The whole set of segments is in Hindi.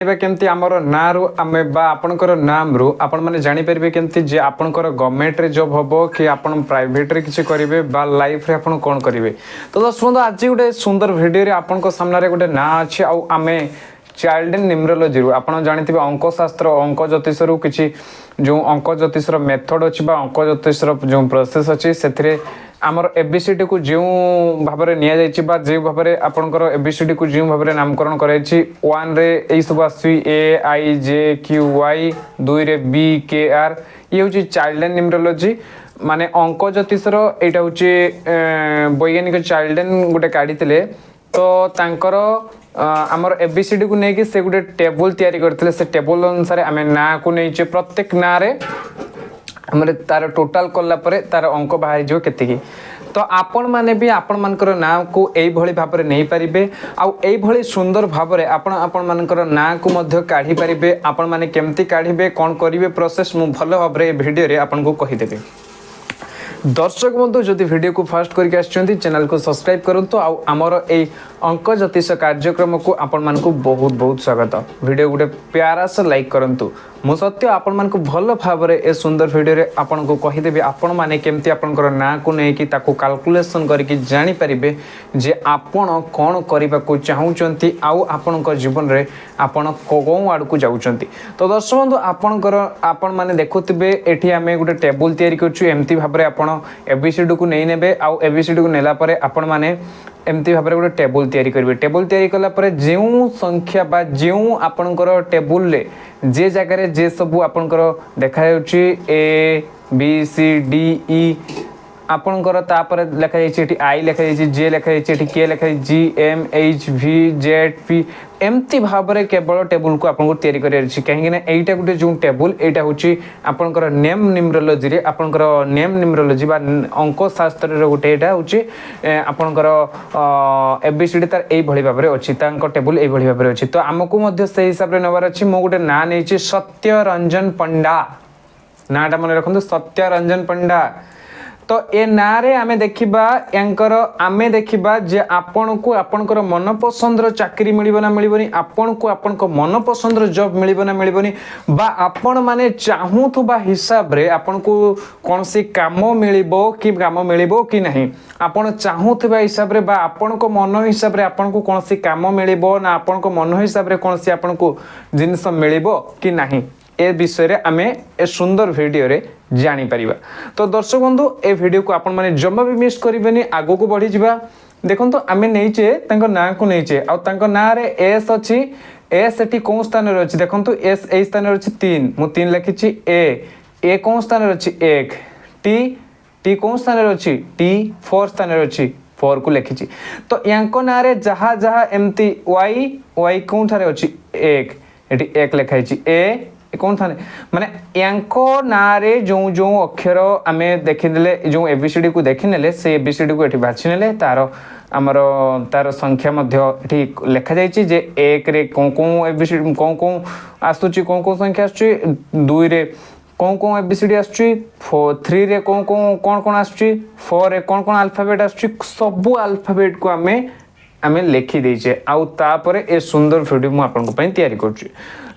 केमती आमर ना रु आमे बा आपनकर नाम रु आपण माने जानि परिबे केमती जे आपनकर गवर्नमेंट रे जॉब हबो कि आपण प्राइवेट रे किछि करिवे बा लाइफ रे आपण कोन करिवे। तो दोस्तों आज गोटे सुंदर वीडियो रे आपन को सामने रे गोटे ना अछि आ आमे चाइल्ड न्यूमरोलॉजी रु आपण जानिथिबे अंक शास्त्र अंक ज्योतिष रु किछि जो अंक ज्योतिष रो मेथड अछि बा अंक ज्योतिष रो जो प्रोसेस अछि सेथिरे आमर एबीसीडी को जो भाव में निया जाइछि बा जे भाव में आपनकर एबीसीडी को जो भाव में नामकरण कराइछि 1 रे एई सब आसी ए आई जे क्यू वाई 2 रे बी के आर ये होछि चाइल्ड न्यूमरोलॉजी माने अंक ज्योतिष रो एटा होछि वैज्ञानिक चाइल्ड गोटे काढितले तो तांकर आमर एबीसीडी को नेकी से गोटे टेबल तयारी करथिले से टेबल अनुसार आमे ना को नेइछे प्रत्येक ना रे हमरे तार टोटल कला परे तार अंक बाहर जो केतिकी तो आपण माने भी आपण मानकर नाम को एई भली भाव रे नै परिबे आ एई भली सुंदर भाव रे आपण मानकर नाम को मध्य काढी परिबे आपण माने केमती काढिबे कोन करिवे प्रोसेस मु भलो भाव रे वीडियो रे आपण को कहि देबे। दर्शक बंधु जदि वीडियो को फास्ट करके आछंती चैनल को सब्सक्राइब करंतु आ हमर ए अंक ज्योतिष कार्यक्रम को आपण मान को बहुत बहुत स्वागत। वीडियो गोटे प्यारा से लाइक करंतु मु सत्य आपण मान को भलो भाव रे ए सुंदर वीडियो रे आपण को कहि देबे आपण माने केमती आपनकर ना को नै कि ताको कैलकुलेशन करके जानि परिबे जे आपण कोन करिबा को चाहउचंती आ आपनकर जीवन रे आपण कोगौ आड़ को जाउचंती। तो दर्शक बंधु आपनकर आपण माने देखुतिबे एठी हमें गोटे टेबल तयारी करछु एमती भाव रे आपण एबीसीडी को नै नेबे आ एबीसीडी को नेला परे आपण माने एमती भाव गोटे टेबल तैयारी करेंगे। टेबल तैयारी कला परे जो संख्या बा जो आपनकर टेबल ले जे जगह जे सब आपनकर देखा जाउची A B C D E आपनकर तापर लिखा जाइछि एठी आई लिखा जाइछि जे लिखा जाइछि एठी के लिखा जाइछि G M H V Z P एमती भाव रे केवल टेबल को आपन को तैयारी करियर अछि काहे कि एटा गुटे जो टेबल एटा होछि आपनकर नेम न्यूमरोलॉजी रे आपनकर नेम न्यूमरोलॉजी बा अंक शास्त्र रे गुटे एटा होछि आपनकर एबीसीडी तार एई भली भाव रे अछि तांक टेबल एई भली भाव रे अछि। तो हमकु मध्य से हिसाब रे नवर अछि मो गुटे ना नै छि सत्य रंजन पंडा नाटा मन रखंतु सत्य रंजन पंडा। तो ए नारे आमे देखिबा यांकर आमे देखिबा जे आपन को आपनकर मन पसंद रो चाकरी मिलिबो ना मिलिबोनी आपन को आपन को मन पसंद रो जॉब मिलिबो ना मिलिबोनी बा आपन माने चाहूथबा हिसाब रे आपन को कोनसी काम मिलिबो कि नहीं आपन चाहूथबा हिसाब रे बा आपन को मन हिसाब रे आपन को कोनसी काम मिलिबो ना आपन को मन हिसाब रे कोनसी आपन को जिंस मिलिबो कि नहीं ए विषय रे आमे ए सुंदर वीडियो रे जानी परिबा। तो दर्शक बंधु ए वीडियो को आपण माने जम्मा भी मिस करिबेनी आगो को बढ़ी जिबा। देखंतु आमे नैचे तांको ना को नैचे आ तांको ना रे एस अछि एस एटी कोन स्थान रे अछि देखंतु एस ए स्थान रे अछि 3 मु 3 लिखिछि ए कोन स्थान रे अछि 1 टी कोन स्थान रे अछि टी 4 स्थान रे अछि 4 को लिखिछि। तो यांको ना रे जहा जहा एमती वाई कोन थारे अछि 1 एटी 1 लिखाइछि ए कौन था माने यांको नारे जो जो अक्षर आमे देखिदेले जो एबीसीडी को देखिनेले से एबीसीडी को एठी बाछि नेले तार हमर तार संख्या मध्य एठी लेखा जाइछि जे 1 रे कोन एबीसीडी कोन आसुची कोन संख्या आसुची 2 रे कोन एबीसीडी आसुची 3 रे कोन आसुची 4 रे कोन अल्फाबेट आसुची सब अल्फाबेट को आमे लिखि दैछे आउ तापरे ए सुंदर वीडियो मु आपन को पई तयारी करछि।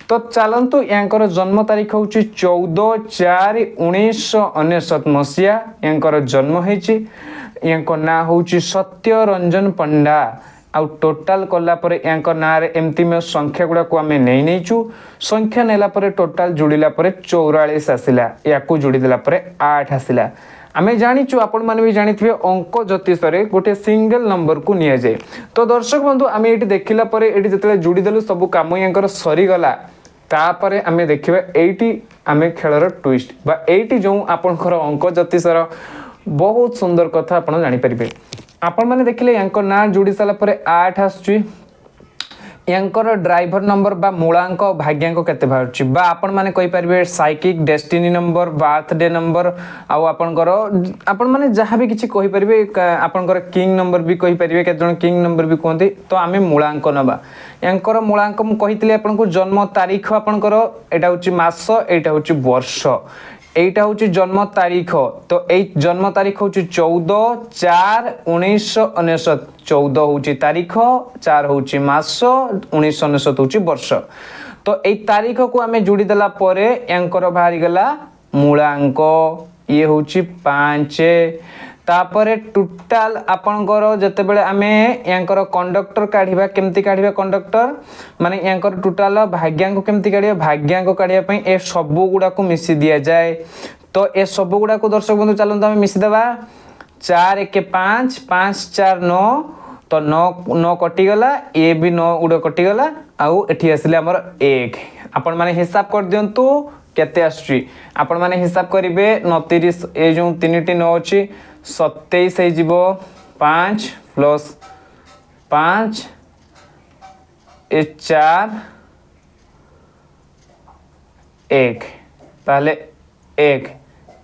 तो चलंतु यांकर जन्म तारीख होची 14/4/1999 मसिया यांकर जन्म हेची यांकर ना होची सत्य रंजन पंडा आउ टोटल कला परे यांकर ना रे एमती में संख्या गुडा को हमें नैछु संख्या नेला परे टोटल जुड़िला परे 44 आसिला याकू जुड़ी देला परे 8 आसिला। आमे जानिछु आपण माने भी जानिथिबे अंक ज्योतिष रे गोटे सिंगल नंबर को निया जाय। तो दर्शक बंधु आमे एटी देखिला परे एटी जतले जुड़ी देलु सब काम यांकर सरी गला तापरे आमे देखिबा एटी आमे खेलर ट्विस्ट बा एटी जो आपनकर अंक ज्योतिष रो बहुत सुंदर कथा आपण जानि परिबे। आपण माने देखिले यांकर ना जुड़ी साला परे 8 आसुची यांकर ड्राइवर नंबर बा मूलांक भाग्यांक केते बाहरची बा आपण माने कहि परिबे psychic destiny number birthday number आ आपनकर आपण माने जहां भी किछि कहि परिबे आपनकर किंग नंबर भी कहि परिबे के जण किंग नंबर भी कोंती। तो आमे मूलांक नबा यांकर मूलांक मु कहितले आपनको जन्म तारीख आपनकर एटा होची मास एटा होची वर्ष एटा होची जन्म तारीख। तो ए जन्म तारीख होची 14/4/1999 14 होची तारीख 4 होची मास 1999 होची वर्ष। तो एई तारीख को आमे जोड़ी देला परे यांकर बाहरी गला मूलांक ये होची 5 तापरे टोटाल आपनकर जते बेले आमे यांकर कंडक्टर काढिबा केमती काढिबा कंडक्टर माने यांकर टोटाल भाग्यांक केमती काढिबा भाग्यांक काढिबा पई ए सब गुडा को मिसी दिया जाए तो ए सब गुडा को दर्शक बंधु चलंत आमे मिसी देबा 4 1 5 5 4 9 तो 9 कटि गला ए भी 9 गुडा कटि गला आउ एठी आसिले हमर 1 आपण माने हिसाब कर दियंतु केते आछी आपण माने हिसाब करिवे 29 ए जो 3टी 9 अछि 27 है जीवो 5 प्लस 5 ए 4 1 ताले 1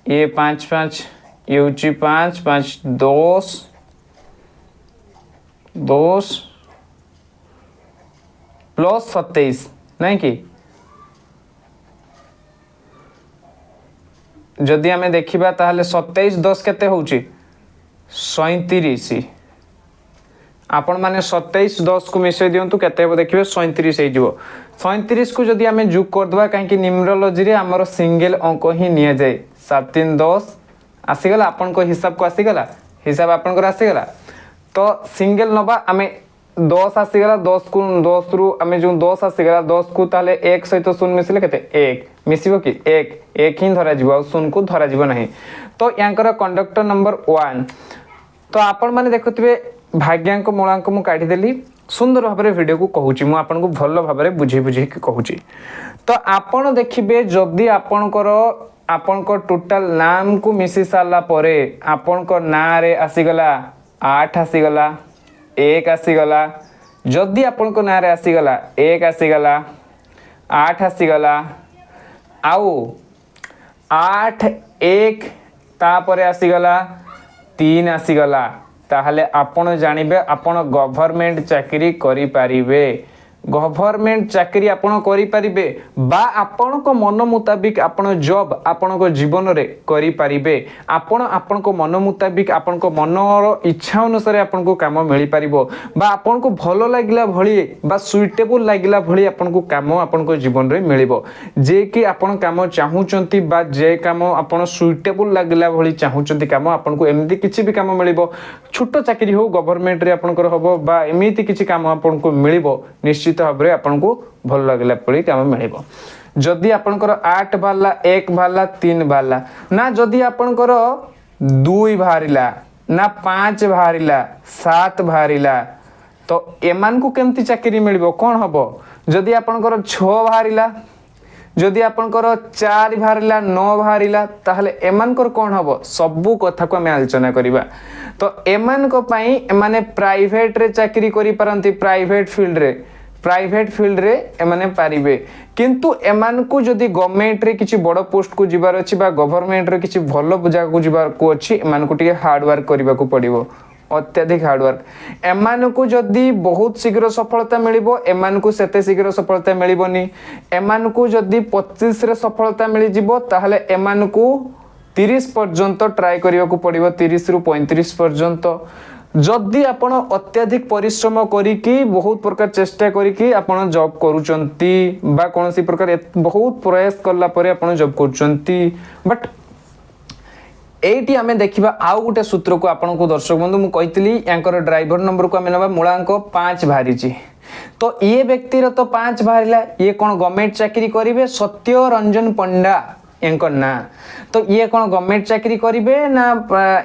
ये 5 5 ये होची 5 5 10 10 प्लस 27 नहीं कि जदि आमे देखिबा ताहले 27 10 केते होउची 37 आपण माने 27 10 को मिसै दियंतु केते हो देखिबे 37 हे जिवो 37 को जदि आमे जुग कर दबा काहे कि न्यूमरोलॉजी रे हमर सिंगल अंक ही निया जाय 7 3 10 आसी गला आपण को हिसाब को आसी गला हिसाब आपण को आसी गला तो सिंगल नबा आमे 10 आसी गला 10 को 10 रु आमे जो 10 आसी गला 10 को ताले 1 सहित शून्य मिसले केते 1 मिसिबो कि 1 ही धरा जीवो शून्य को धरा जीवो नहीं तो यांकर कंडक्टर नंबर 1 तो आपण माने देखुथिबे भाग्यांक मूलांक मु काढी देली सुंदर भाबरे वीडियो को कहूची मु आपन को भलो भाबरे बुझी बुझी के कहूची तो आपण देखिबे जदी आपन को टोटल नाम को मिसी साला परे आपन को ना रे आसी गला 8 आसी गला 1 आसी गला जदी आपन को ना रे आसी गला 1 आसी गला 8 आसी गला आउ 8 1 तापरे आसी गला 3 आसी गला ताहले आपण जानिबे आपण गवर्नमेंट चाकरी करि पारिबे गवर्नमेंट चाकरी आपण करि पारिबे बा आपण को मन मुताबिक आपण जॉब आपण को जीवन रे करि पारिबे आपण को मन मुताबिक आपण को मनर इच्छा अनुसार आपण को काम मिली पारिबो बा आपण को भलो लागिला भली बा सुइटेबल लागिला भली आपण को काम आपण को जीवन रे मिलिबो जे कि आपण काम चाहूचंती बा जे काम आपण सुइटेबल लागिला भली चाहूचंती काम आपण को एमदी किछि भी काम मिलिबो छोटो चाकरी हो गवर्नमेंट रे आपण को हबो बा एमिति किछि काम आपण को मिलिबो निश्चित भाव रे आपण को भल लागला पड़ी काम मिलिबो जदि आपनकर 8 बाला 1 बाला 3 बाला ना जदि आपनकर 2 बाहरिला ना 5 बाहरिला 7 बाहरिला तो एमान को केमती चाकरी मिलिबो कोन हबो जदि आपनकर 6 बाहरिला जदि आपनकर 4 बाहरिला 9 बाहरिला ताहले एमानकर कोन हबो सबु कथा को हम आलोचना करिबा तो एमान को पई माने प्राइवेट रे चाकरी करि परंती प्राइवेट फील्ड रे एमाने पारिबे किंतु एमान को जदि गवर्नमेंट रे किछि बड़ पोस्ट को जिबार अछि बा गवर्नमेंट रे किछि भलो जगह को जिबार को अछि एमान को टिके हार्ड वर्क करबा को पड़िबो अत्यधिक हार्ड वर्क एमान को जदि बहुत शीघ्र सफलता मिलिबो एमान को सेते शीघ्र सफलता मिलिबोनी एमान को जदि 25 रे सफलता मिलि जिवो ताहले एमान को 30 पर्यंत ट्राई करबा को पड़िबो 30 रु 35 पर्यंत जदि आपण अत्यधिक परिश्रम करिकी बहुत प्रकार चेष्टा करिकी आपण जॉब करूचंती बा कोनसी प्रकार बहुत प्रयास करला परे आपण जॉब करूचंती बट एटी आमे देखिबा आउ गुटे सूत्र को आपण को दर्शक बंधु मु कहितली यांकर ड्राइवर नंबर को आमे नबा मूलांक 5 भारीची तो ये व्यक्ति रो तो 5 भारिला ये कोन गवर्नमेंट चाकरी करिवे सत्य रंजन पंडा यांकर ना तो ये कोन गवर्नमेंट चाकरी करिवे ना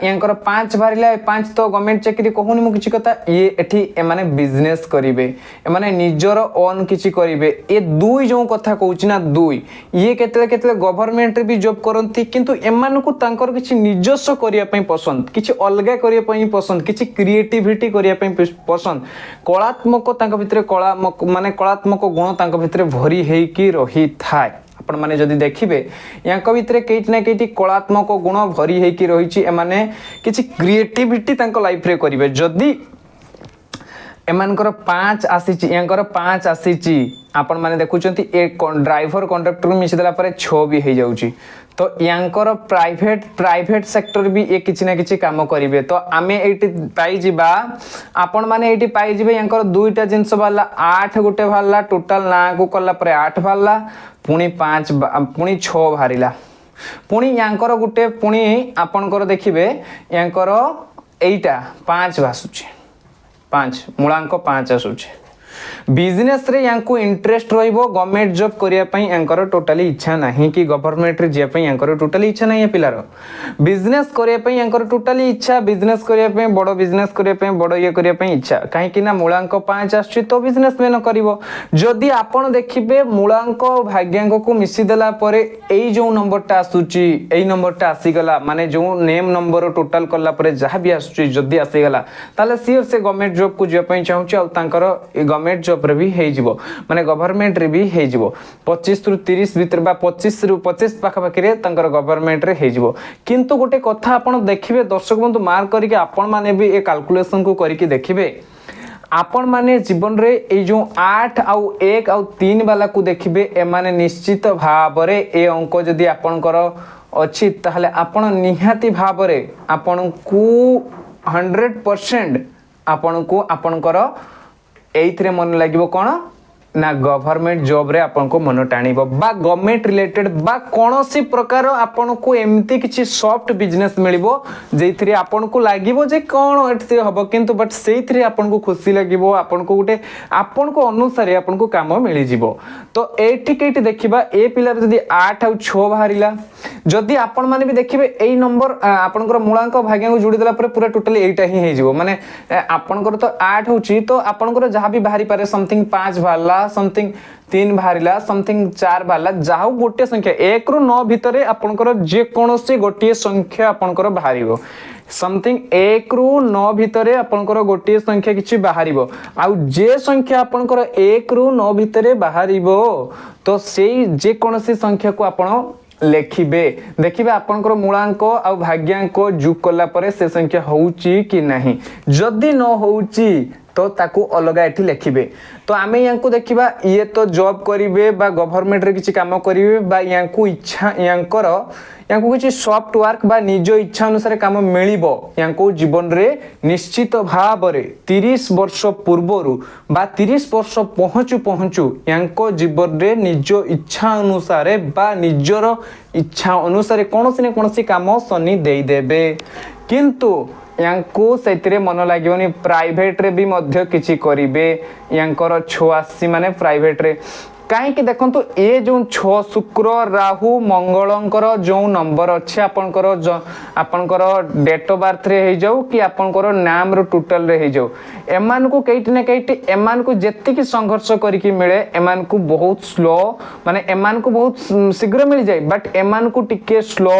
यांकर 5 भारिला 5 तो गवर्नमेंट चाकरी कहूनी मु किछि कथा ये एठी ए माने बिजनेस करिवे ए माने निजर ओन किछि करिवे ए दुई जो कथा कहूछि ना दुई ये केतले केतले गवर्नमेंट रे भी जॉब करंती किंतु एमान को तांकर किछि निजस्व करिया पई पसंद किछि अलगा करिया पई पसंद किछि क्रिएटिविटी करिया पई पसंद कलात्मक तांका भितरे कला माने कलात्मक गुण तांका भितरे भरी हेई की रही थाए आपण माने जदि देखिबे यांक भितरे केइट ना केइटी कलात्मक गुण भरी हेई की रहिछि ए माने किछि क्रिएटिविटी तांको लाइफ रे करिवे जदि एमानकर 5 आसीची यांकर 5 आसीची आपण माने देखुचंती ए ड्राइवर कंडक्टर मिसिदेला परे 6 भी हे जाउची तो यांकर प्राइवेट सेक्टर भी ए किछि ना किछि काम करिवे तो आमे एटी पाई जिबा आपण माने एटी पाई जिबे यांकर दुईटा जिंस वाला 8 गुटे वाला टोटल ना को कला परे 8 वाला पुणी 5 पुणी 6 भारिला पुणी यांकर गुटे पुणी आपणकर देखिबे यांकर एटा 5 भासुची 5 मूलांक 5 आसुची बिजनेस रे यांको इंटरेस्ट रहिबो गवर्नमेंट जॉब करिया पई यांकर टोटली इच्छा नाही कि गवर्नमेंट रे जे पई यांकर टोटली इच्छा नाही पिलार बिजनेस करिया पई यांकर टोटली इच्छा बिजनेस करिया पई बडो बिजनेस करिया पई बडो ये करिया पई इच्छा काहे कि ना मूलांक 5 आछी तो बिजनेस मेन करिवो जदी आपण देखिबे मूलांक भाग्यांक को मिसी देला परे एई जो नंबरटा आसुची एई नंबरटा आसी गला माने जो नेम नंबर टोटल करला परे जहा भी आसुची जदी आसी गला ताले सियर से गवर्नमेंट जॉब को जे पई चाहूची आ तांकर गवर्नमेंट जॉब रे भी हे जिवो माने गवर्नमेंट रे भी हे जिवो 25 रु 30 भीतर बा 25 रु 25 पाखा पाखी रे तांकर गवर्नमेंट रे हे जिवो किंतु गोटे कथा आपण देखिबे दर्शक बंधु मार्क करिके आपण माने भी ए कैलकुलेशन को करिके देखिबे आपण माने जीवन रे ए जो 8 आउ 1 आउ 3 वाला को देखिबे ए माने निश्चित भाव रे ए अंक जदी आपनकर अछि ताहले आपण निहाती भाव रे आपण को 100% आपण को आपनकर एइथरे मन लागिवो कोन ना गवर्नमेंट जॉब रे आपन को मन टाणीबो बा गवर्नमेंट रिलेटेड बा कोनोसी प्रकार आपन को एम्ति किछि सॉफ्ट बिजनेस मिलिबो जेइथरे आपन को लागिबो जे कोन एते हबो किंतु बट सेइथरे आपन को खुशी लागिबो आपन को गुटे आपन को अनुसार आपन को काम मिलि जिवो तो एठी केटी देखिबा ए पिलर जदी 8 आ 6 बाहरिला जदी आपन माने भी देखिबे एई नंबर आपनकर मूलांक भाग्य को जोडी देला पर पूरा टोटली एटा ही हे जिवो माने आपनकर तो 8 होची तो आपनकर जहा भी बाहरी पारे समथिंग 5 वाला समथिंग 3 बाहरिला समथिंग 4 बाला जाहु गोटे संख्या 1 रु 9 भितरे आपनकर जे कोनोसी गोटे संख्या आपनकर बाहरिबो समथिंग 1 रु 9 भितरे आपनकर गोटे संख्या किछि बाहरिबो आ जे संख्या आपनकर 1 रु 9 भितरे बाहरिबो तो सेई जे कोनोसी संख्या को आपण लेखिबे देखिबे आपनकर मूलांक आ भाग्यांक जुग कला परे से संख्या होउची कि नाही जदी न होउची तो ताकू अलग एठी लिखिबे तो आमे यांको देखिबा ये तो जॉब करिवे बा गवर्नमेंट रे किछि काम करिवे बा यांको इच्छा यांको किछि सॉफ्ट वर्क बा निजो इच्छा अनुसार काम मिलिबो यांको जीवन रे निश्चित भाव रे 30 वर्ष पूर्वरु बा 30 वर्ष पहुंचु यांको जीवन रे निजो इच्छा अनुसार बा निजर इच्छा अनुसार कोनोसी ने कोनोसी काम सनी देई देबे किंतु यांको सेतिरे मन लागिवनी प्राइवेट रे भी मध्य किछि करिवे यांकर छोआसी माने प्राइवेट रे काहे कि देखंतु ए जो 6 शुक्र राहु मंगलंकर जो नंबर अछि आपनकर डेट ऑफ बर्थ रे हे जाऊ कि आपनकर नाम रो टोटल रे हे जाऊ एमान को केइट ने केइट एमान को जेत्ति कि संघर्ष करिकि मिले एमान को बहुत स्लो माने एमान को बहुत शीघ्र मिल जाय बट एमान को टिके स्लो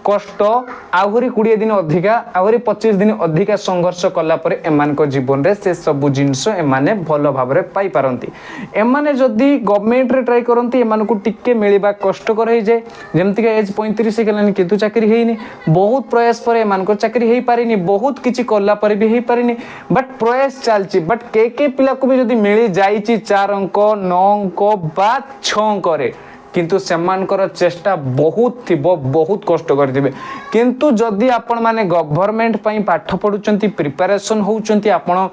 कष्ट आहुरी 20 दिन अधिका आहुरी 25 दिन अधिका संघर्ष कला परे एमान को जीवन रे से सब जिंस एमाने भलो भाव रे पाई पारंती एमाने जदी गवर्नमेंट रे ट्राई करंती एमान को टिके मिलिबा कष्ट कर हे जे जेमति के एज 35 गेलानी किंतु चाकरी हेइनी बहुत प्रयास पर एमान को चाकरी हेइ पारिनी बहुत किछि कला परे भी हेइ पारिनी बट प्रयास चलची बट के पिला को भी जदी मिली जाईची 4 अंक 9 अंक बा 6 अंक रे किंतु सेमानकर चेष्टा बहुत थिबो बहुत कष्ट करथिबे किंतु जदी आपण माने गवर्नमेंट पई पाठ पढुचंती प्रिपरेशन होउचंती आपण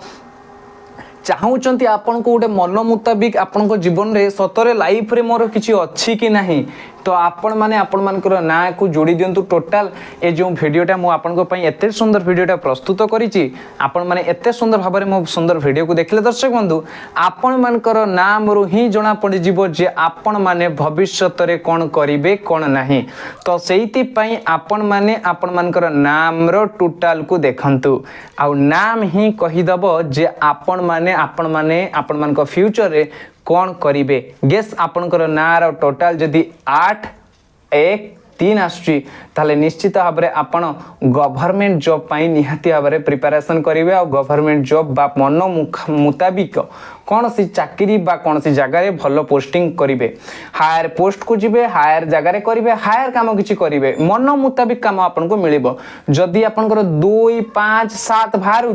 चाहूचंती आपण को गोटे मन मुताबिक आपण को जीवन रे सतरे लाइफ रे मोर किछि अछि कि नाही तो आपण माने आपण मानकर ना को जोड़ी दियंतु टोटल ए जो वीडियोटा मु आपण को पई एते सुंदर वीडियोटा प्रस्तुत करिछि आपण माने एते सुंदर भाबरे मो सुंदर वीडियो को देखले दर्शक बंधु आपण मानकर नाम रो ही जणा पड़ी जीवो जे आपण माने भविष्यत रे कोन करिवे कोन नाही तो सेइति पई आपण मानकर नाम रो टोटल को देखंतु आ नाम ही कहि दबो जे आपण माने फ्यूचर रे कौन करिवे गेस आपनकर नार टोटल जदि 8 1 3 आसुची ताले निश्चित भाव में आपण गवर्नमेंट जॉब पाई निहाती भाव में प्रिपरेशन करिवे आ गवर्नमेंट जॉब बा मन मुताबिक कौन सी चाकरी बा कौन सी जगह भल पोस्टिंग करेंगे हायर पोस्ट को जी हायर जगार करेंगे हायर कम किसी करेंगे मन मुताबिक कम आपको मिल जदि आपंकर 2 5 7 बाहर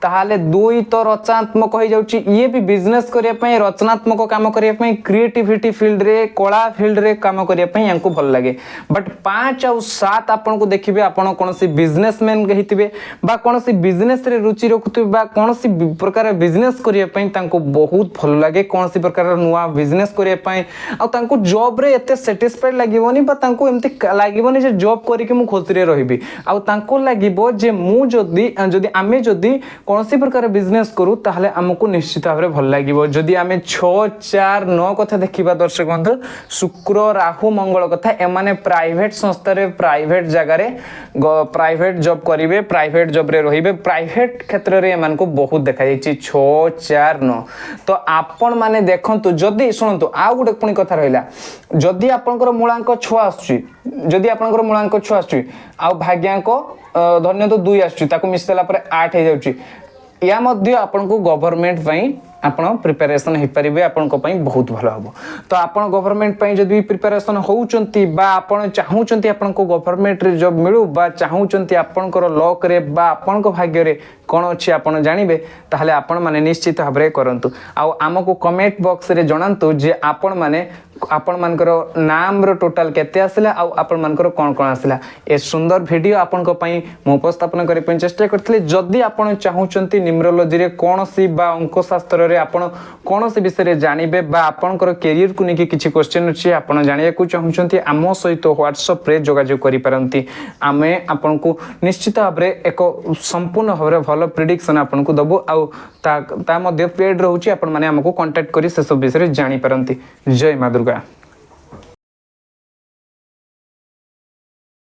ताहले 2 तो रचनात्मक हो जाउची ये भी बिजनेस करिया पई रचनात्मक काम करिया पई क्रिएटिविटी फील्ड रे कला फील्ड रे काम करिया पई यांको भल लागे बट 5 और 7 आपन को देखिबे आपन कोनसी बिजनेसमैन कहितबे बा कोनसी बिजनेस रे रुचि रखुतबे बा कोनसी प्रकार बिजनेस करिया पई तांको बहुत भल लागे कोनसी प्रकार नुवा बिजनेस करिया पई आ तांको जॉब रे एते सैटिस्फाइड लागिवोनी बा तांको एमती लागिवोनी जे जॉब करिके मु खुशी रे रहिबी आ तांको लागिबो जे मु जदी आमे जदी कोनसी प्रकार बिजनेस करू ताहले हमको निश्चित भाव भल लगे जदि आम 6 4 9 कथा देखा दर्शक बंधु शुक्र राहु मंगल कथा एमाने प्राइवेट संस्था रे प्राइवेट जगार प्राइवेट जॉब करेंगे प्राइवेट जॉब रे रहिबे प्राइवेट क्षेत्र रे एमान को बहुत देखा जाइए 6 4 9 तो आपण माने देखंतु जदि सुनंतु आ गुटे पुणी कथा रहिला जदि आपनकर मूलांक 6 आसुची जदि आपनकर मूलांक 6 आसुची आ भाग्यांक धन्य तो 2 आसुची ताको मिसला पर 8 हे जाउची या मध्य आपनको गवर्नमेंट पई आपण प्रिपरेशन हो पारे आपण बहुत भल हम तो आप गवर्नमेंट जब प्रिपरेशन होउचंती बा आपण चाहूचंती आपण को गवर्नमेंट रे जॉब मिलू बा चाहूचंती आपणकर लक रे बा आपण भाग्य रे कौन अच्छी आपण जानवे ताहले आपण माने निश्चित भाव में करंतु आमको कमेंट बॉक्स रे जणांतु जे आपण माने आपण मानकर नाम रो टोटल केते आसला आपण मानकर कोन कोन आसला ए सुंदर वीडियो आपण को पई मो उपस्थापन करे पई चेष्टा करथले जदी आपण चाहूचंती न्यूमरोलॉजी रे कोनसी बा अंक शास्त्र रे आपण कोनसी विषय रे जानिबे बा आपनकर करियर को नेकी किछि क्वेश्चन अछि आपण जानिया को चाहूचंती आमो सहित व्हाट्सएप रे जोगाजोग करि पारंती आमे आपण को निश्चित भाव रे एक संपूर्ण भाव रे भलो प्रेडिक्शन आपण को दबो आ ता मध्ये पेड रहउची आपण माने हमको कांटेक्ट करी से सब विषय रे जानि पारंती जय मां दुर्गा।